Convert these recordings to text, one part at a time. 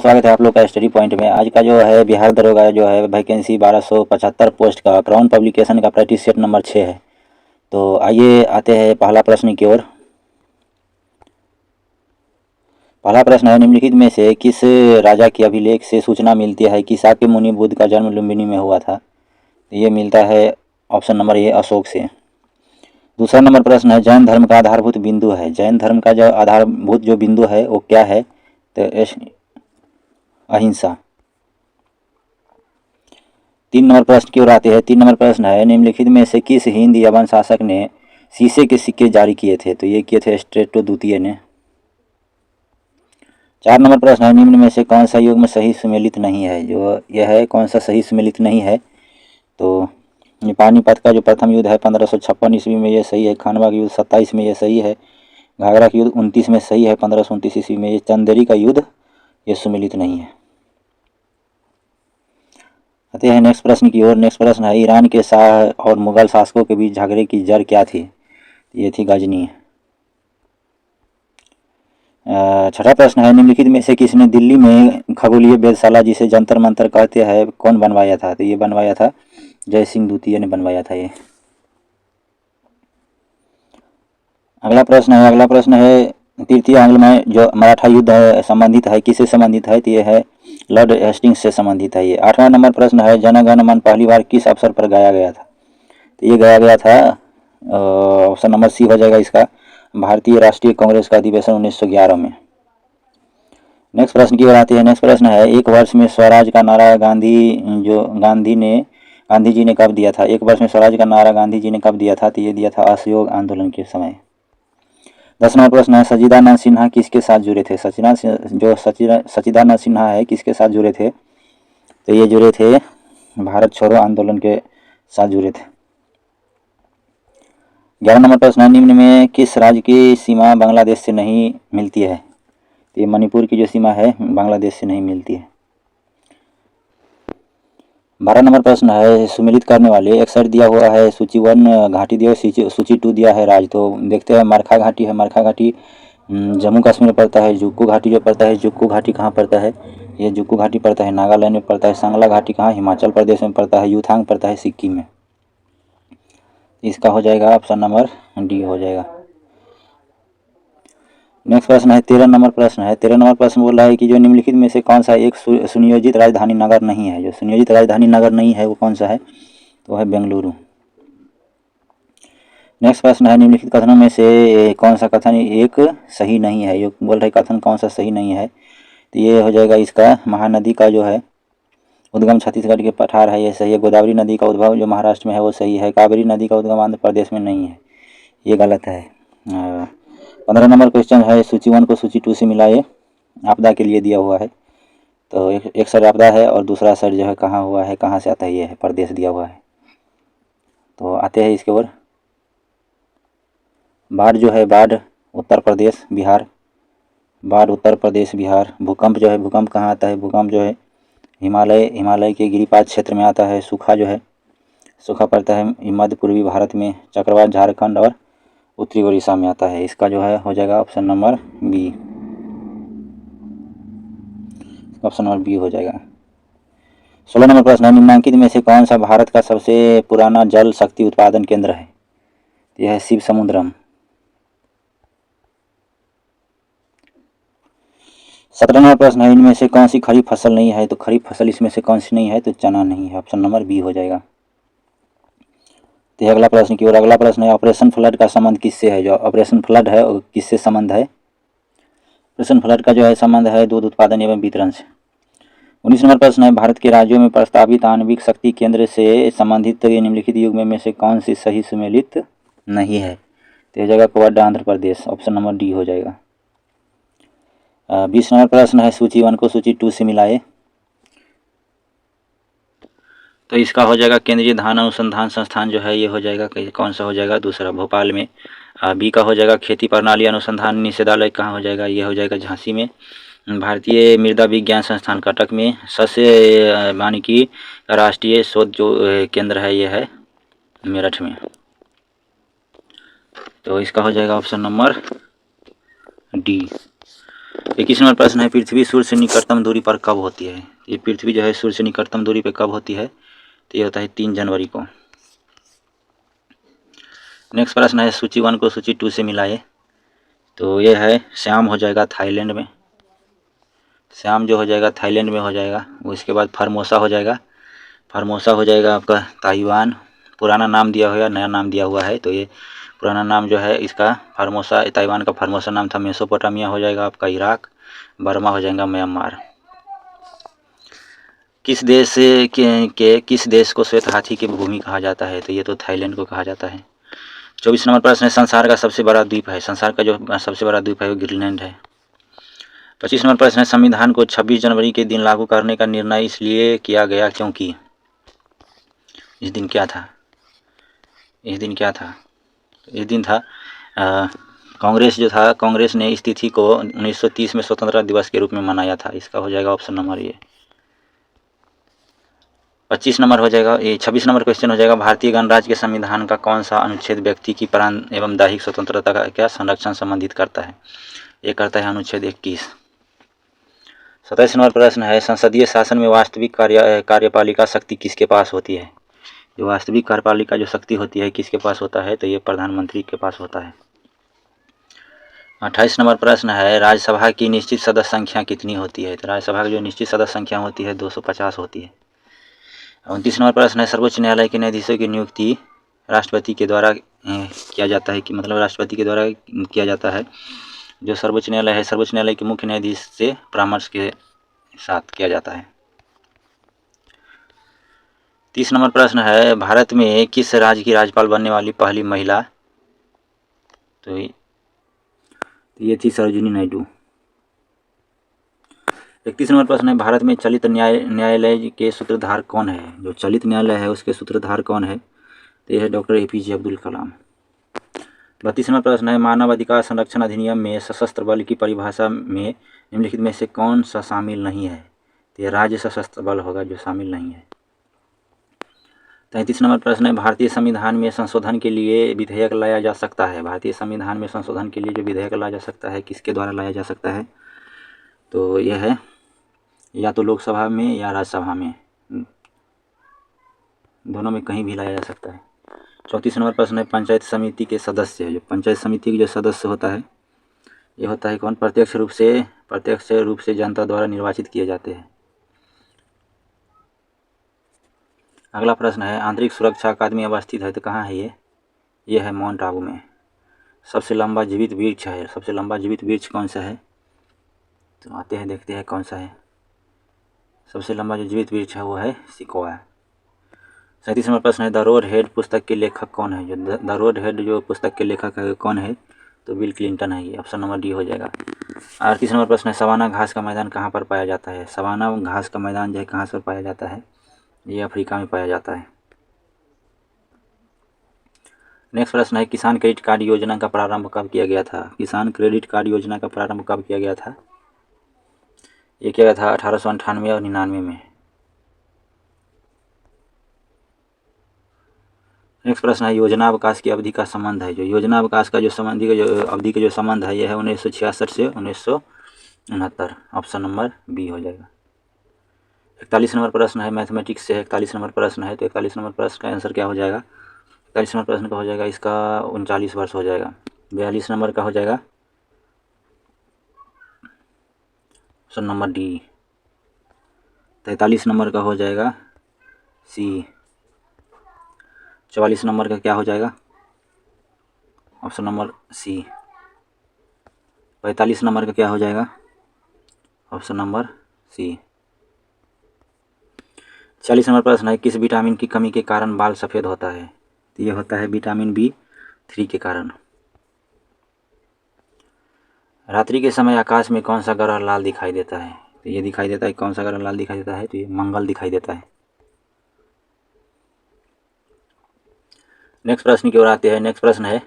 स्वागत है आप लोग का स्टडी पॉइंट में। आज का जो है बिहार दरोगा जो है वैकेंसी 1275 पोस्ट का क्राउन पब्लिकेशन का प्रैक्टिस सेट नंबर 6 है। तो आइए आते हैं पहला प्रश्न की ओर। पहला प्रश्न है, निम्नलिखित में से किस राजा के अभिलेख से सूचना मिलती है कि शाक्य मुनि बुद्ध का जन्म लुम्बिनी में हुआ था? तो ये मिलता है ऑप्शन नंबर ए अशोक से। दूसरा नंबर प्रश्न है, जैन धर्म का आधारभूत बिंदु है। जैन धर्म का जो आधारभूत जो बिंदु है वो क्या है? तो अहिंसा। 3 नंबर प्रश्न की ओर आते हैं। 3 नंबर प्रश्न है, निम्नलिखित में से किस हिंद यवन शासक ने शीशे के सिक्के जारी किए थे? तो ये किए थे स्ट्रेटो द्वितीय ने। 4 नंबर प्रश्न है, निम्न में से कौन सा युग्म सही सुमेलित नहीं है? जो यह है कौन सा सही सुमेलित नहीं है? तो ये पानीपत का जो प्रथम युद्ध है 1556 ईस्वी में ये सही है। खानवा का युद्ध 27 में ये सही है। घाघरा का युद्ध 29 में सही है 1529 ईस्वी में। ये चंदेरी का युद्ध ये सुमेलित नहीं है। आते हैं नेक्स्ट प्रश्न की ओर। नेक्स्ट प्रश्न है, ईरान के शाह और मुगल शासकों के बीच झगड़े की जड़ क्या थी? ये थी गजनी। छठा प्रश्न है, निम्नलिखित में से किसने दिल्ली में खगोलीय वेधशाला जिसे जंतर मंतर कहते हैं कौन बनवाया था? तो ये बनवाया था जय सिंह द्वितीय ने बनवाया था ये। अगला प्रश्न है तृतीय आंग्ल में जो मराठा युद्ध है संबंधित है किससे संबंधित है? तो ये है लॉर्ड हेस्टिंग्स से संबंधित है ये। 8वां नंबर प्रश्न है, जन गण मन पहली बार किस अवसर पर गाया गया था? तो ये गाया गया था ऑप्शन नंबर सी हो जाएगा इसका, भारतीय राष्ट्रीय कांग्रेस का अधिवेशन 1911 में। नेक्स्ट प्रश्न की ओर आते हैं। नेक्स्ट प्रश्न है, एक वर्ष में स्वराज का नारा गांधी जी ने कब दिया था? एक वर्ष में स्वराज का नारा गांधी जी ने कब दिया था? तो ये दिया था असहयोग आंदोलन के समय। 10 नंबर प्रश्न है, सच्चिदानंद सिन्हा किसके साथ जुड़े थे? सच्चिदानंद सिन्हा है किसके साथ जुड़े थे? तो ये जुड़े थे भारत छोड़ो आंदोलन के साथ जुड़े थे। 11 नंबर प्रश्न है, निम्न में किस राज्य की सीमा बांग्लादेश से नहीं मिलती है? तो ये मणिपुर की जो सीमा है बांग्लादेश से नहीं मिलती है। 12 नंबर प्रश्न है, सुमेलित करने वाले एक्सर दिया हुआ है सूची 1 घाटी दिया, सूची 2 दिया है राज। तो देखते हैं मरखा घाटी है, मरखा घाटी जम्मू कश्मीर में पड़ता है। जुक्कू घाटी जो पड़ता है, जुक्कू घाटी कहाँ पड़ता है? ये जुक्कू घाटी पड़ता है नागालैंड में पड़ता है। सांगला घाटी कहाँ? हिमाचल प्रदेश में पड़ता है। यूथांग पड़ता है सिक्किम में। इसका हो जाएगा ऑप्शन नंबर डी हो जाएगा। नेक्स्ट प्रश्न है 13 नंबर प्रश्न है। 13 नंबर प्रश्न बोल रहा है कि जो निम्नलिखित में से कौन सा एक सुनियोजित राजधानी नगर नहीं है? जो सुनियोजित राजधानी नगर नहीं है वो कौन सा है? तो है बेंगलुरु। नेक्स्ट प्रश्न है, निम्नलिखित कथनों में से कौन सा कथन एक सही नहीं है? ये बोल रहे कथन कौन सा सही नहीं है? तो ये हो जाएगा इसका, महानदी का जो है उद्गम छत्तीसगढ़ के पठार है, ये सही है। गोदावरी नदी का उद्भव जो महाराष्ट्र में है वो सही है। कावेरी नदी का उद्गम आंध्र प्रदेश में नहीं है, ये गलत है। 15 नंबर क्वेश्चन है, सूची 1 को सूची 2 से मिलाए, आपदा के लिए दिया हुआ है। तो एक साइड आपदा है और दूसरा साइड जो है कहाँ हुआ है, कहाँ से आता है, ये है प्रदेश दिया हुआ है। तो आते हैं इसके ओर। बाढ़ जो है, बाढ़ उत्तर प्रदेश बिहार, बाढ़ उत्तर प्रदेश बिहार। भूकंप जो है, भूकंप कहाँ आता है? भूकंप जो है हिमालय के गिरिपात क्षेत्र में आता है। सूखा जो है, सूखा पड़ता है मध्य पूर्वी भारत में। चक्रवात झारखंड और उत्तरी उड़ीसा में आता है। इसका जो है हो जाएगा option number B, option number B हो जाएगा। 16 नंबर प्रश्न है, निम्नलिखित में से कौन सा भारत का सबसे पुराना जल शक्ति उत्पादन केंद्र है? यह है शिव समुद्रम। 17 नंबर प्रश्न है, इनमें से कौन सी खरीफ फसल नहीं है? तो खरीफ फसल इसमें से कौन सी नहीं है? तो चना नहीं है, ऑप्शन नंबर बी हो जाएगा। तो अगला प्रश्न की ओर। अगला प्रश्न है, ऑपरेशन फ्लड का संबंध किससे है? जो ऑपरेशन फ्लड है वो किससे संबंध है? ऑपरेशन फ्लड का जो है संबंध है दूध उत्पादन एवं वितरण से। 19 नंबर प्रश्न है, भारत के राज्यों में प्रस्तावित आणविक शक्ति केंद्र से संबंधित निम्नलिखित युग्म में से कौन सी सही सुमेलित नहीं है? तो यह जगह covid Andhra Pradesh, option number D हो जाएगा। 20 नंबर प्रश्न है, सूची 1 को सूची 2 से मिलाए। तो इसका हो जाएगा केंद्रीय धान अनुसंधान संस्थान जो है ये हो जाएगा, कौन सा हो जाएगा? दूसरा, भोपाल में। बी का हो जाएगा खेती प्रणाली अनुसंधान निदेशालय, कहाँ हो जाएगा? ये हो जाएगा झांसी में। भारतीय मृदा विज्ञान संस्थान कटक में। सस्य वानिकी राष्ट्रीय शोध जो केंद्र है ये है मेरठ में। तो इसका हो जाएगा ऑप्शन नंबर डी। 21 नंबर प्रश्न है, पृथ्वी सूर्य से निकटतम दूरी पर कब होती है? ये पृथ्वी जो है सूर्य से निकटतम दूरी पर कब होती है? तो ये होता है 3 जनवरी को। नेक्स्ट प्रश्न है, सूची 1 को सूची 2 से मिलाए। तो ये है श्याम हो जाएगा थाईलैंड में, श्याम जो हो जाएगा थाईलैंड में हो जाएगा। उसके बाद फॉर्मोसा हो जाएगा, फॉर्मोसा हो जाएगा आपका ताइवान। पुराना नाम दिया हुआ है, नया नाम दिया हुआ है। तो ये पुराना नाम जो है इसका फॉर्मोसा, ताइवान का फॉर्मोसा नाम था। मेसोपोटामिया हो जाएगा आपका इराक, बर्मा हो जाएगा म्यांमार। किस देश के किस देश को श्वेत हाथी की भूमि कहा जाता है? तो ये तो थाईलैंड को कहा जाता है। 24 नंबर प्रश्न है, संसार का सबसे बड़ा द्वीप है, संसार का जो सबसे बड़ा द्वीप है वो ग्रीनलैंड है। 25 नंबर प्रश्न है, संविधान को 26 जनवरी के दिन लागू करने का निर्णय इसलिए किया गया क्योंकि? इस दिन क्या था? इस दिन क्या था? इस दिन था कांग्रेस जो था, कांग्रेस ने इस तिथि को 1930 में स्वतंत्रता दिवस के रूप में मनाया था। इसका हो जाएगा ऑप्शन नंबर ये। 25 नंबर हो जाएगा, ये 26 नंबर क्वेश्चन हो जाएगा, भारतीय गणराज्य के संविधान का कौन सा अनुच्छेद व्यक्ति की प्राण एवं दैहिक स्वतंत्रता का क्या संरक्षण संबंधित करता है? ये करता है अनुच्छेद 21। 27 नंबर प्रश्न है, संसदीय शासन में वास्तविक कार्यपालिका शक्ति किसके पास होती है? जो वास्तविक कार्यपालिका जो शक्ति होती है किसके पास होता है? तो ये प्रधानमंत्री के पास होता है। 28 नंबर प्रश्न है, राज्यसभा की निश्चित सदस्य संख्या कितनी होती है? तो राज्यसभा की जो निश्चित सदस्य संख्या होती है 250 होती है। 29 नंबर प्रश्न है, सर्वोच्च न्यायालय के न्यायाधीशों की नियुक्ति राष्ट्रपति के द्वारा किया जाता है कि मतलब राष्ट्रपति के द्वारा किया जाता है। जो सर्वोच्च न्यायालय है, सर्वोच्च न्यायालय के मुख्य न्यायाधीश से परामर्श के साथ किया जाता है। 30 नंबर प्रश्न है, भारत में किस राज्य की राज्यपाल बनने वाली पहली महिला? तो ये थी सरोजिनी नायडू। 31 नंबर प्रश्न है, भारत में चलित न्यायालय के सूत्रधार कौन है? जो चलित न्यायालय है उसके सूत्रधार कौन है? तो यह है doctor APJ Abdul Kalam. 32 number प्रश्न है, मानव अधिकार संरक्षण अधिनियम में सशस्त्र बल की परिभाषा में निम्नलिखित में से कौन सा शामिल नहीं है? तो यह राज्य सशस्त्र बल होगा जो शामिल नहीं है। 33 नंबर प्रश्न है, भारतीय संविधान में संशोधन के लिए विधेयक लाया जा सकता है। भारतीय संविधान में संशोधन के लिए जो विधेयक लाया जा सकता है किसके द्वारा लाया जा सकता है? तो यह है या तो लोकसभा में या राज्यसभा में, दोनों में कहीं भी लाया जा सकता है। 34 नंबर प्रश्न है, पंचायत समिति के सदस्य, जो पंचायत समिति के जो सदस्य होता है ये होता है कौन? प्रत्यक्ष रूप से जनता द्वारा निर्वाचित किए जाते हैं। अगला प्रश्न है, आंतरिक सुरक्षा अकादमी अवस्थित है तो कहाँ है ये है माउंट आबू में। सबसे लंबा जीवित वृक्ष है, सबसे लंबा जीवित वृक्ष कौन सा है? तो आते हैं देखते हैं कौन सा है। सबसे लंबा जो जीवित वृक्ष है वो है सिकोया। 37 नंबर प्रश्न है, द रोड हेड पुस्तक के लेखक कौन है? जो द रोड हेड जो पुस्तक के लेखक है कौन है? तो बिल क्लिंटन है। ये ऑप्शन नंबर डी हो जाएगा। 38 नंबर प्रश्न है, सवाना घास का मैदान कहाँ पर पाया जाता है? सवाना घास का मैदान जो है कहाँ पर पाया जाता है? ये अफ्रीका में पाया जाता है। नेक्स्ट प्रश्न है, किसान क्रेडिट कार्ड योजना का प्रारंभ कब किया गया था? किसान क्रेडिट कार्ड योजना का प्रारंभ कब किया गया था? ये किया गया था 1898 और 99 में। नेक्स्ट प्रश्न है, योजना अवकाश की अवधि का संबंध है। जो योजना अवकाश का जो संबंधी का जो अवधि का जो संबंध है यह है 1966 से 1969। ऑप्शन नंबर बी हो जाएगा। 41 नंबर प्रश्न है, मैथमेटिक्स से 41 नंबर प्रश्न है। तो 41 नंबर प्रश्न का आंसर क्या हो जाएगा? 41 नंबर प्रश्न का हो जाएगा इसका 39 वर्ष हो जाएगा। 42 नंबर का हो जाएगा ऑप्शन नंबर डी। 43 नंबर का हो जाएगा सी। 44 नंबर का क्या हो जाएगा? ऑप्शन नंबर सी। 45 नंबर का क्या हो जाएगा? ऑप्शन नंबर सी। 40 नंबर प्रश्न है, किस विटामिन की कमी के कारण बाल सफ़ेद होता है? तो ये होता है विटामिन B3 के कारण। रात्रि के समय आकाश में कौन सा ग्रह लाल दिखाई देता है? तो ये दिखाई देता है, कौन सा ग्रह लाल दिखाई देता है? तो ये मंगल दिखाई देता है। नेक्स्ट प्रश्न की ओर आते हैं। नेक्स्ट प्रश्न है,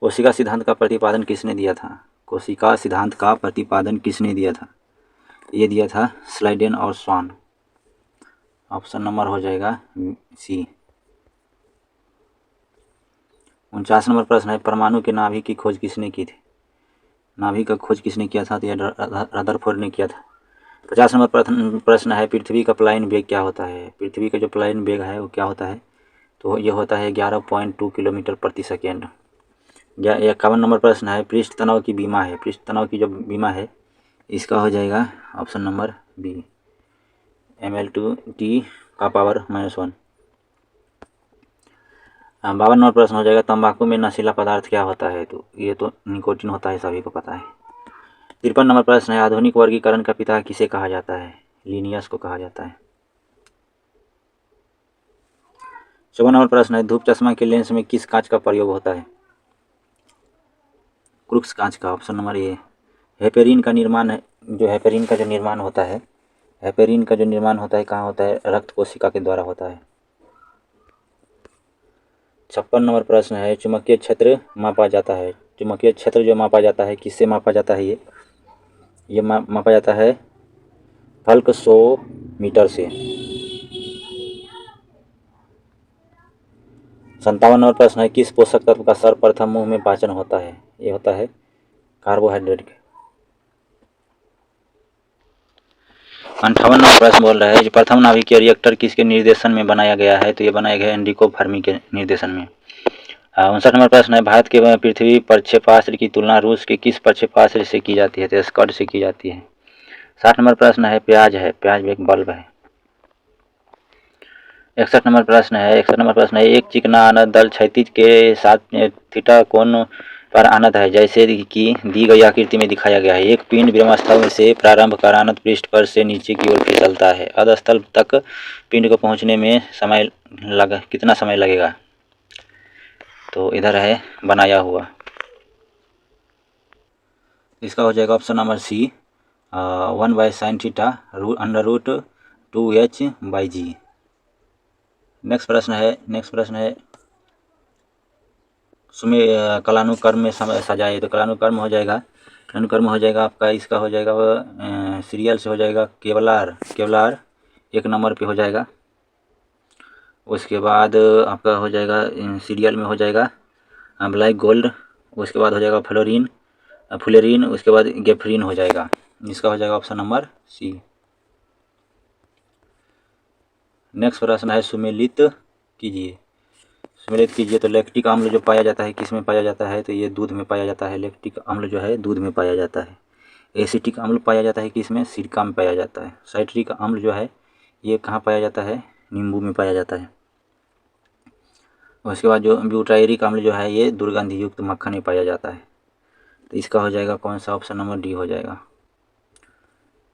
कोशिका सिद्धांत का प्रतिपादन किसने दिया था? कोशिका सिद्धांत का प्रतिपादन किसने दिया था? ये दिया था स्लाइडेन और स्वान। ऑप्शन नंबर हो जाएगा सी। 49 नंबर प्रश्न है, परमाणु के नाभिक की खोज किसने की थी? नाभि का खोज किसने किया था? तो यह रदरफोर्ड ने किया था। 50 नंबर प्रश्न है, पृथ्वी का पलायन वेग क्या होता है? पृथ्वी का जो पलायन वेग है वो क्या होता है? तो ये होता है 11.2 किलोमीटर प्रति सेकेंड। 51 नंबर प्रश्न है, पृष्ठ तनाव की बीमा है, पृष्ठ तनाव की जो बीमा है इसका हो जाएगा ऑप्शन नंबर बी, ml/t का पावर -1। 52 नंबर प्रश्न हो जाएगा, तंबाकू में नशीला पदार्थ क्या होता है? तो ये तो निकोटीन होता है, सभी को पता है। 53 नंबर प्रश्न है, आधुनिक वर्गीकरण का पिता किसे कहा जाता है? लिनियस को कहा जाता है। 54 नंबर प्रश्न है, धूप चश्मा के लेंस में किस कांच का प्रयोग होता है? क्रूक्स कांच का, ऑप्शन नंबर ए। हेपेरिन का निर्माण है, जो हेपेरिन का जो निर्माण होता है, हेपेरिन का जो निर्माण होता है कहाँ होता है? रक्त कोशिका के द्वारा होता है। 56 नंबर प्रश्न है, चुंबकीय क्षेत्र मापा जाता है, चुंबकीय क्षेत्र जो मापा जाता है किससे मापा जाता है? ये मापा जाता है फल्क 100 मीटर से। 57 नंबर प्रश्न है, किस पोषक तत्व का सर्वप्रथम मुंह में पाचन होता है? ये होता है कार्बोहाइड्रेट के। 58 नंबर प्रश्न बोल रहा है, जो प्रथम नाभिकीय रिएक्टर किसके निर्देशन में बनाया गया है? तो ये बनाया गया है एनरिको फर्मी के निर्देशन में। 59 नंबर प्रश्न है, भारत के पृथ्वी प्रक्षेपास्त्र की तुलना रूस के किस प्रक्षेपास्त्र से की जाती है? तो स्कड से की जाती है। 60 नंबर प्रश्न है, प्याज है, प्याज एक बल्ब है। 61 नंबर प्रश्न है, एक चिकना आनत दल क्षैतिज के साथ थीटा कोण पर आनत है, जैसे कि दी गई आकृति में दिखाया गया है। एक पिंड ब्रह्मस्थल से प्रारंभ कर आनत पृष्ठ पर से नीचे की ओर फिसलता है, अधस्थल तक पिंड को पहुंचने में कितना समय लगेगा? तो इधर है बनाया हुआ, इसका हो जाएगा option number C, 1/sin theta √2h/g। Next प्रश्न है कलानुक्रम में सजाए, तो कलानुक्रम हो जाएगा आपका, इसका हो जाएगा सीरियल से हो जाएगा केवलार 1 नंबर पे हो जाएगा। उसके बाद आपका हो जाएगा सीरियल में हो जाएगा ब्लैक गोल्ड, उसके बाद हो जाएगा फुलेरिन, उसके बाद गेफरीन हो जाएगा। इसका हो जाएगा ऑप्शन नंबर सी। नेक्स्ट प्रश्न है, सुमेलित कीजिए। तो लैक्टिक अम्ल जो पाया जाता है किस में पाया जाता है? तो ये दूध में पाया जाता है। लैक्टिक अम्ल जो है दूध में पाया जाता है। एसिटिक अम्ल पाया जाता है किस में? सिरका में पाया जाता है। साइट्रिक अम्ल जो है ये कहाँ पाया जाता है? नींबू में पाया जाता है। उसके बाद जो ब्यूटायरिक अम्ल जो है ये दुर्गंध युक्त मक्खन में पाया जाता है। तो इसका हो जाएगा कौन सा? ऑप्शन नंबर डी हो जाएगा।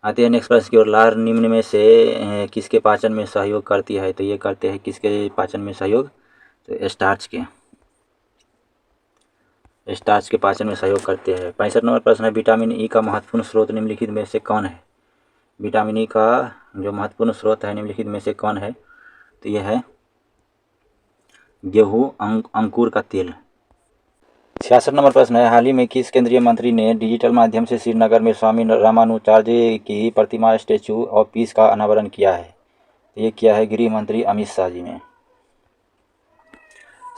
आते हैं नेक्स्ट प्रश्न की ओर, लार निम्न में से किसके पाचन में सहयोग करती है? तो ये करते हैं किसके पाचन में सहयोग? तो स्टार्च के पाचन में सहयोग करते हैं। 65 नंबर प्रश्न है, विटामिन ई का महत्वपूर्ण स्रोत निम्नलिखित में से कौन है? विटामिन ई का जो महत्वपूर्ण स्रोत है निम्नलिखित में से कौन है? तो यह है गेहूँ अंकुर का तेल। 66 नंबर प्रश्न है, हाल ही में किस केंद्रीय मंत्री ने डिजिटल माध्यम से श्रीनगर में स्वामी रामानुजाचार्य की प्रतिमा स्टैचू ऑफ पीस का अनावरण किया है? ये किया है गृह मंत्री अमित शाह जी ने।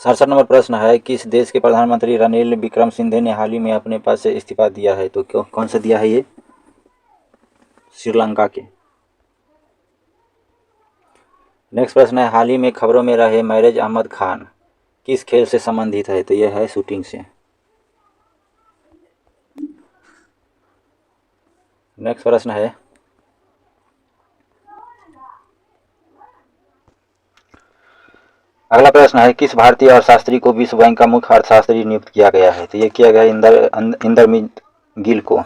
67 नंबर प्रश्न है, किस देश के प्रधानमंत्री रनिल विक्रमसिंघे ने हाल ही में अपने पद से इस्तीफा दिया है? तो कौन सा दिया है? ये श्रीलंका के। नेक्स्ट प्रश्न है, हाल ही में खबरों में रहे मैरेज अहमद खान किस खेल से संबंधित है? तो यह है शूटिंग से। नेक्स्ट प्रश्न है, अगला प्रश्न है, किस भारतीय अर्थशास्त्री को विश्व बैंक का मुख्य अर्थशास्त्री नियुक्त किया गया है? तो ये किया गया इंदरमित गिल को।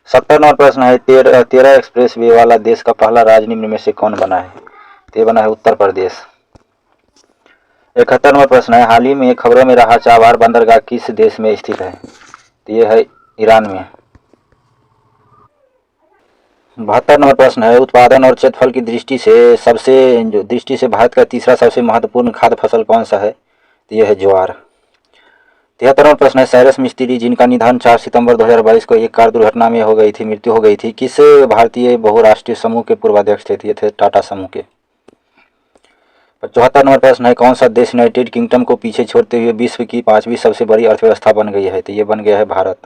70 नंबर प्रश्न है, 13 एक्सप्रेस वे वाला देश का पहला राज्य निम्न में से कौन बना है? तो ये बना है उत्तर प्रदेश। 71 नंबर प्रश्न है, हाल ही में खबरों में रहा चाबार बंदरगाह किस देश में स्थित है? तो ये है ईरान में। 72 नंबर प्रश्न है, उत्पादन और क्षेत्रफल की दृष्टि से भारत का तीसरा सबसे महत्वपूर्ण खाद्य फसल कौन सा है? तो यह है ज्वार। 73 नंबर प्रश्न है, साइरस मिस्त्री जिनका निधन 4 सितंबर 2022 को एक कार दुर्घटना में मृत्यु हो गई थी, किस भारतीय बहुराष्ट्रीय समूह के पूर्वाध्यक्ष थे? ये थे टाटा समूह के। 74 नंबर प्रश्न है, कौन सा देश यूनाइटेड किंगडम को पीछे छोड़ते हुए विश्व की 5वीं सबसे बड़ी अर्थव्यवस्था बन गई है? तो ये बन गया है भारत।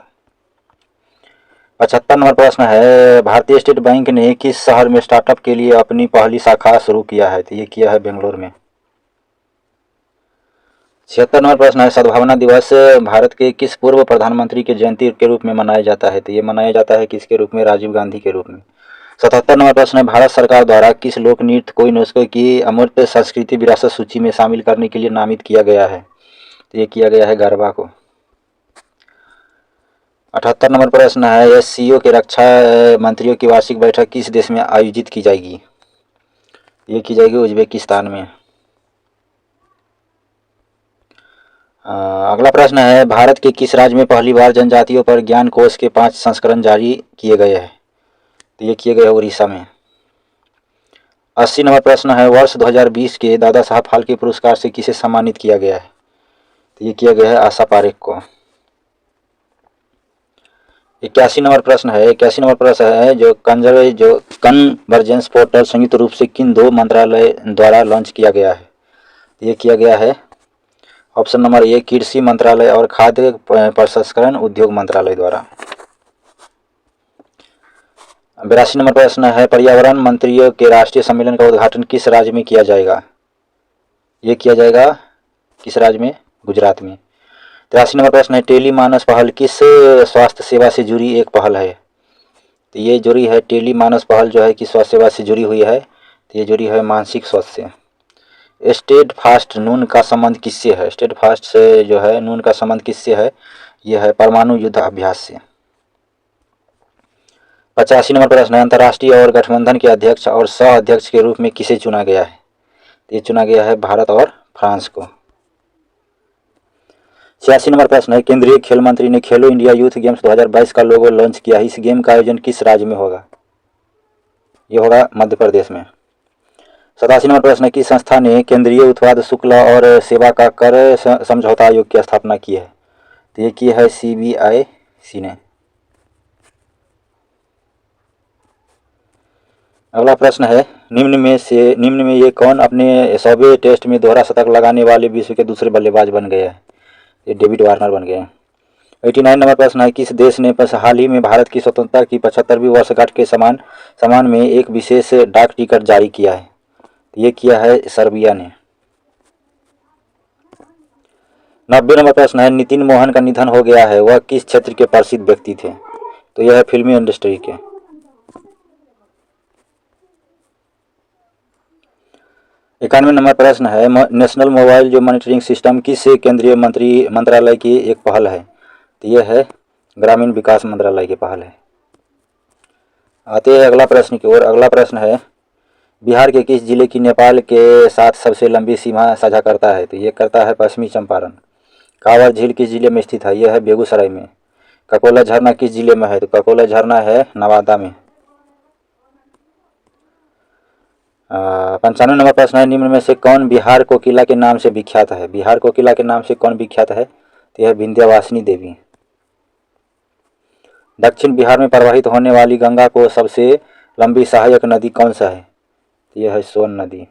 75 नंबर प्रश्न है, भारतीय स्टेट बैंक ने किस शहर में स्टार्टअप के लिए अपनी पहली शाखा शुरू किया है? तो ये किया है बेंगलोर में। 76 नंबर प्रश्न है, सद्भावना दिवस भारत के किस पूर्व प्रधानमंत्री की जयंती के रूप में मनाया जाता है? तो ये मनाया जाता है किसके रूप में? राजीव गांधी के रूप में। 77 नंबर प्रश्न है, भारत सरकार द्वारा किस लोक नृत्य को यूनेस्को की अमूर्त संस्कृति विरासत सूची में शामिल करने के लिए नामित किया गया है? तो ये किया गया है गरबा को। 78 नंबर प्रश्न है, एससीओ के रक्षा मंत्रियों की वार्षिक बैठक किस देश में आयोजित की जाएगी? ये की जाएगी उज्बेकिस्तान में। अगला प्रश्न है, भारत के किस राज्य में पहली बार जनजातियों पर ज्ञान कोश के 5 संस्करण जारी किए गए हैं? तो ये किए गए उड़ीसा में। 80 नंबर प्रश्न है, वर्ष 2020 के दादा साहब फाल्के पुरस्कार से किसे सम्मानित किया गया है? तो ये किया गया है आशा पारेख को। 81 नंबर प्रश्न है, 81 नंबर प्रश्न है, जो कन्वर्जेंस पोर्टल संयुक्त रूप से किन 2 मंत्रालय द्वारा लॉन्च किया गया है? ये किया गया है ऑप्शन नंबर ए, कृषि मंत्रालय और खाद्य प्रसंस्करण उद्योग मंत्रालय द्वारा। 82 नंबर प्रश्न है, पर्यावरण मंत्रियों के राष्ट्रीय सम्मेलन का उद्घाटन किस राज्य में किया जाएगा? ये किया जाएगा किस राज्य में? गुजरात में। 83 नंबर प्रश्न है, टेली मानस पहल किस स्वास्थ्य सेवा से जुड़ी एक पहल है? तो ये जुड़ी है टेली मानस पहल जो है कि स्वास्थ्य सेवा से जुड़ी हुई है। तो ये जुड़ी है मानसिक स्वास्थ्य से। स्टेट फास्ट नून का संबंध किससे है? स्टेट फास्ट से जो है नून का संबंध किससे है? यह है परमाणु युद्ध अभ्यास से। 85 नंबर प्रश्न है, अंतर्राष्ट्रीय और गठबंधन के अध्यक्ष और सह अध्यक्ष के रूप में किसे चुना गया है? ये चुना गया है भारत और फ्रांस को। 86 नंबर प्रश्न है, केंद्रीय खेल मंत्री ने खेलो इंडिया यूथ गेम्स 2022 का लोगो लॉन्च किया है। इस गेम का आयोजन किस राज्य में होगा? ये होगा मध्य प्रदेश में। 87 नंबर प्रश्न है, किस संस्था ने केंद्रीय उत्पाद शुल्क और सेवा का कर समझौता आयोग की स्थापना की है? तो ये की है CBIC ने। अगला प्रश्न है, निम्न में ये कौन अपने 100वें टेस्ट में दोहरा शतक लगाने वाले विश्व के दूसरे बल्लेबाज बन गए हैं? ये डेविड वार्नर बन गए हैं। 89 नंबर प्रश्न है, किस देश ने हाल ही में भारत की स्वतंत्रता की 75वीं वर्षगांठ के समान में एक विशेष डाक टिकट जारी किया है? ये किया है सर्बिया ने। 90 नंबर प्रश्न है, नितिन मोहन का निधन हो गया है, वह किस क्षेत्र के प्रसिद्ध व्यक्ति थे? तो यह है फिल्मी इंडस्ट्री के। 91 नंबर प्रश्न है, नेशनल मोबाइल जो मॉनिटरिंग सिस्टम किस केंद्रीय मंत्रालय की एक पहल है? तो यह है ग्रामीण विकास मंत्रालय की पहल है। आते हैं अगला प्रश्न की ओर। अगला प्रश्न है, बिहार के किस जिले की नेपाल के साथ सबसे लंबी सीमा साझा करता है? तो ये करता है पश्चिमी चंपारण। कांवर झील किस जिले में स्थित है? यह है बेगूसराय में। ककोला झरना किस जिले में है? तो ककोला झरना है नवादा में। 95 नंबर प्रश्न है, निम्न में से कौन बिहार कोकिला के नाम से विख्यात है? बिहार कोकिला के नाम से कौन विख्यात है? तो यह विंध्यवासिनी देवी। दक्षिण बिहार में प्रवाहित होने वाली गंगा को सबसे लंबी सहायक नदी कौन सा है? तो यह है सोन नदी।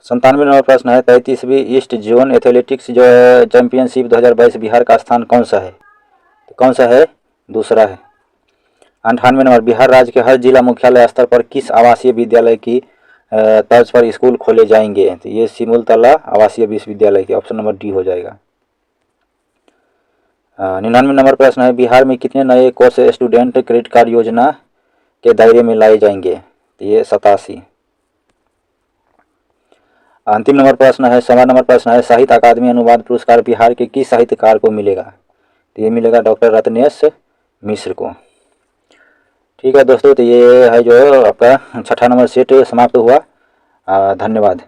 97 नंबर प्रश्न है, 33वीं ईस्ट जोन एथलेटिक्स जो चैंपियनशिप 2022 बिहार का स्थान कौन सा है? तो कौन सा है? दूसरा है। 98 नंबर, बिहार राज्य के हर जिला मुख्यालय स्तर पर किस आवासीय विद्यालय की तर्ज पर स्कूल खोले जाएंगे? तो ये सिमुलतला आवासीय विश्वविद्यालय के, ऑप्शन नंबर डी हो जाएगा। 99 नंबर प्रश्न है, बिहार में कितने नए कोर्स स्टूडेंट क्रेडिट कार्ड योजना के दायरे में लाए जाएंगे? तो ये 87। अंतिम नंबर प्रश्न है, 100वां नंबर प्रश्न है, साहित्य अकादमी अनुवाद पुरस्कार बिहार के किस साहित्यकार को मिलेगा? तो ये मिलेगा डॉक्टर रत्नेश मिश्र को। ठीक है दोस्तों, तो ये है जो आपका 6ठा नंबर सेट समाप्त हुआ। धन्यवाद।